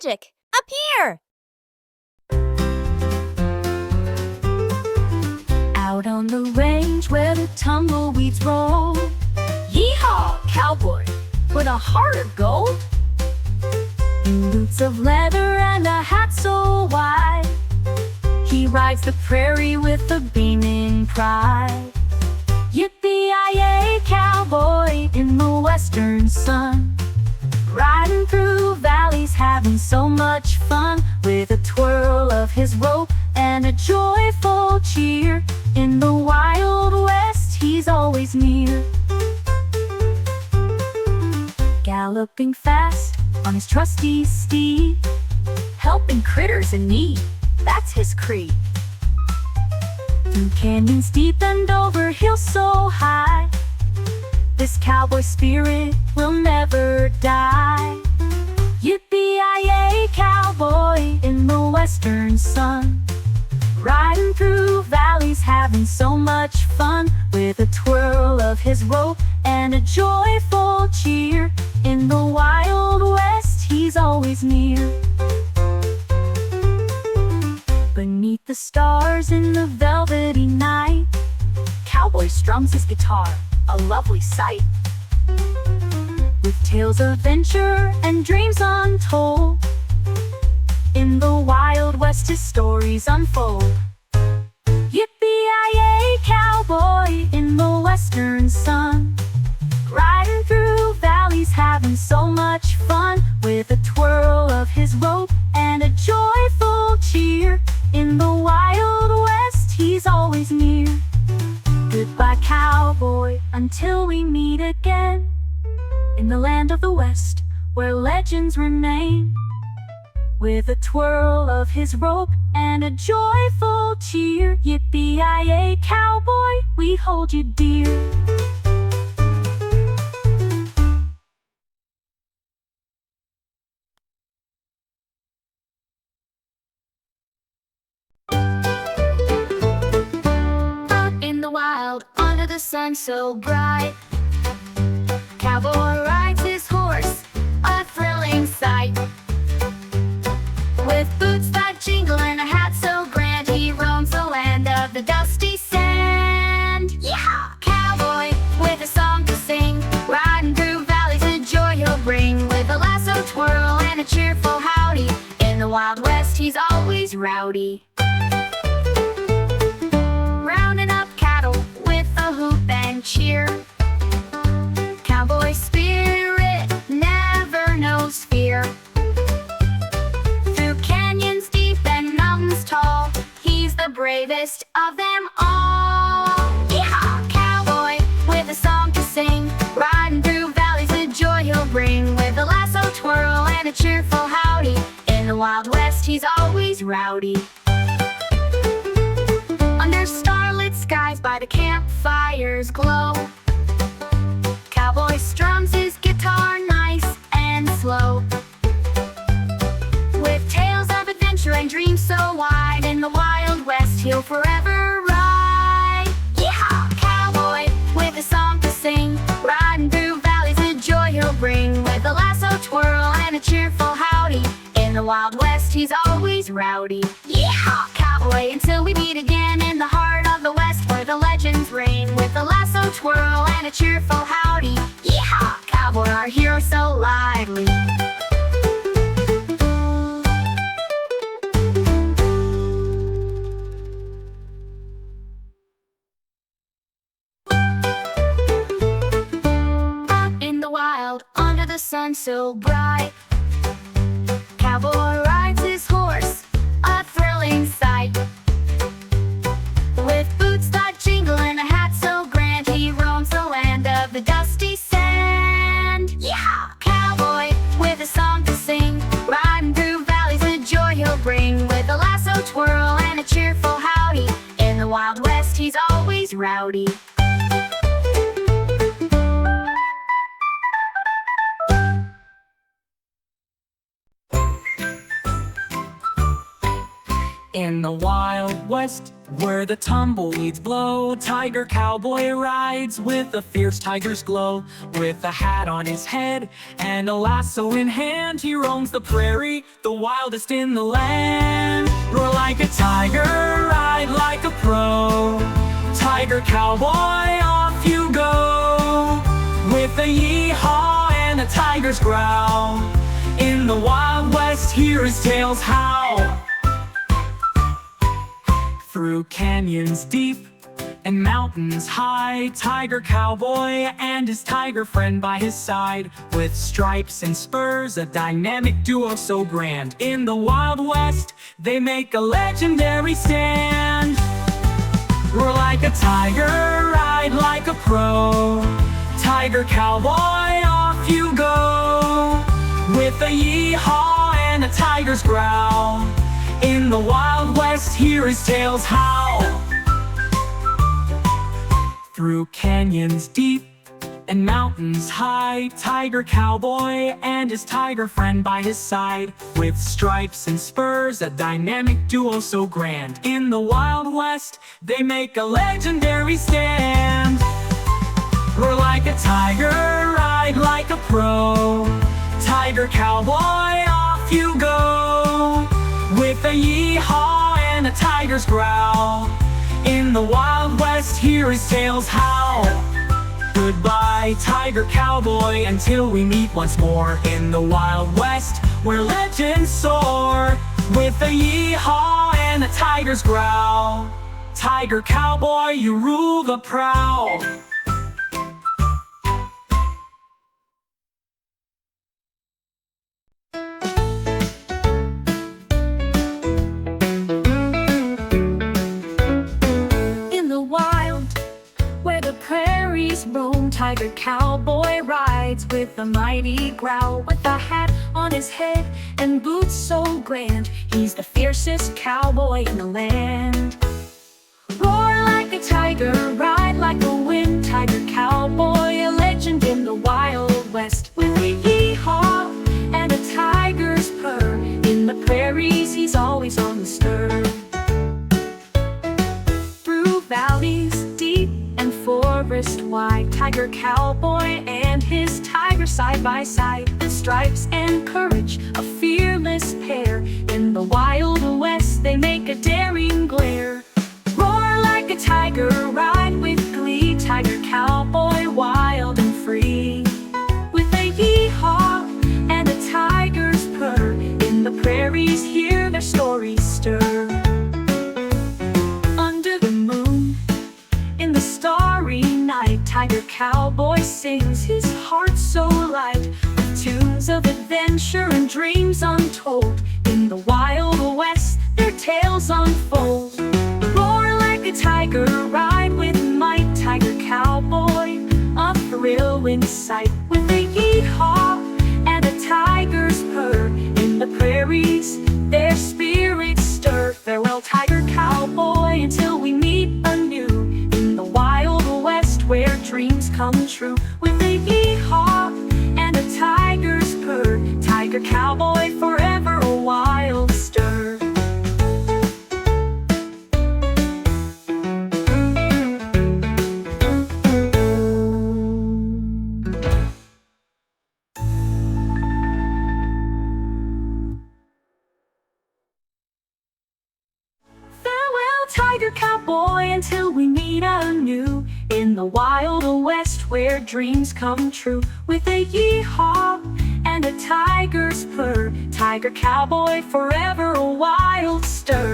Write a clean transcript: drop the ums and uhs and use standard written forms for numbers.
magic. Up here! Out on the range where the tumbleweeds roll, Yee-haw, cowboy, with a heart of gold, boots of leather and a hat so wide. He rides the prairie with a beaming pride. Yippee-yi-yay, cowboy in the western sun, riding through valleys, having so much fun, with a twirl of his rope and a joyful cheer. In the Wild West, he's always near. Galloping fast on his trusty steed, helping critters in need, that's his creed. Through canyons deep and over hills so high, this cowboy spirit will never die. Yippee-yi-yay, cowboy in the western sun, riding through valleys, having so much fun, with a twirl of his rope and a joyful cheer. In the Wild West, he's always near. Beneath the stars in the velvety night, cowboy strums his guitar, a lovely sight. With tales of adventure and dreams untold, in the Wild West his stories unfold. Yippee-yi-yay, cowboy in the western sun, riding through valleys, having so much fun, with a twirl of his rope and a joyful cheer. In the Wild West, he's always near. Goodbye, cowboy, until we meet again, in the land of the West, where legends remain. With a twirl of his rope and a joyful cheer, yippee-yi-yay, cowboy, we hold you dear. Out in the wild, under the sun so bright, cowboy rides his horse, a thrilling sight. With boots that jingle and a hat so grand, he roams the land of the dusty sand. Yee-haw! Cowboy with a song to sing, riding through valleys, the joy he'll bring, with a lasso twirl and a cheerful howdy. In the Wild West, he's always rowdy. Rounding up cattle with a hoop and cheer, cowboy spirit never knows fear. Tall, he's the bravest of them all. Yee-haw! Cowboy with a song to sing, riding through valleys, the joy he'll bring, with a lasso twirl and a cheerful howdy. In the Wild West, he's always rowdy. Under starlit skies by the campfire's glow, cowboy strums his guitar nice and slow. With tales of adventure and dreams so wide, in the Wild West he'll forever ride. Yee-haw! Cowboy with a song to sing, riding through valleys, the joy he'll bring, with a lasso twirl and a cheerful howdy. In the Wild West, he's always rowdy. Yee-haw! Cowboy, until we meet again, in the heart of the West, where the legends reign, with a lasso twirl and a cheerful howdy. Yee-haw! Cowboy, our hero so lively. Under the sun so bright, cowboy rides his horse, a thrilling sight. With boots that jingle and a hat so grand, he roams the land of the dusty sand. Yeah! Cowboy with a song to sing, riding through valleys, the joy he'll bring, with a lasso twirl and a cheerful howdy. In the Wild West, he's always rowdy. In the Wild West, where the tumbleweeds blow, Tiger Cowboy rides with a fierce tiger's glow. With a hat on his head and a lasso in hand, he roams the prairie, the wildest in the land. Roar like a tiger, ride like a pro. Tiger Cowboy, off you go. With a yee-haw and a tiger's growl, in the Wild West, hear his tales howl. Through canyons deep and mountains high, Tiger Cowboy and his tiger friend by his side. With stripes and spurs, a dynamic duo so grand. In the Wild West, they make a legendary stand. Roar like a tiger, ride like a pro. Tiger Cowboy, off you go. With a yee-haw and a tiger's growl, in the Wild West, hear his tales howl. Through canyons deep and mountains high, Tiger Cowboy and his tiger friend by his side. With stripes and spurs, a dynamic duo so grand. In the Wild West, they make a legendary stand. Roar like a tiger, ride like a pro. Tiger Cowboy, off you go. With a yee-haw and a tiger's growl, in the Wild West, hear his tales howl. Goodbye, Tiger Cowboy, until we meet once more. In the Wild West, where legends soar. With a yee-haw and a tiger's growl, Tiger Cowboy, you rule the prowl. Roam, Tiger Cowboy rides with a mighty growl. With a hat on his head and boots so grand, he's the fiercest cowboy in the land. Roar like a tiger, ride like a wind. Tiger Cowboy, a legend in the Wild West. With a yee-haw and a tiger's purr, in the prairies he's always on the stir. Through valleys deep and forest wide, Tiger Cowboy and his tiger side by side. With stripes and courage, a fearless pair, in the Wild West they make a daring glare. Roar like a tiger, ride with glee. Tiger Cowboy, wild and free. With a yee-haw and a tiger's purr, in the prairies hear their stories stir. Under the moon, in the starry night, Tiger Cowboy sings, his heart so light. With tunes of adventure and dreams untold, in the Wild West their tales unfold. Roar like a tiger, ride with might. Tiger Cowboy, a thrill in sight. With a yee-haw and a tiger's purr, in the prairies their spirits stir. Farewell, Tiger Cowboy, until we meet anew. In the Wild West, where dreams come true. With a yee-haw and a tiger's purr, Tiger Cowboy, forever a wild stir. Tiger Cowboy, until we meet anew. In the Wild West, where dreams come true. With a yee-haw and a tiger's purr, Tiger Cowboy, forever a wild stir.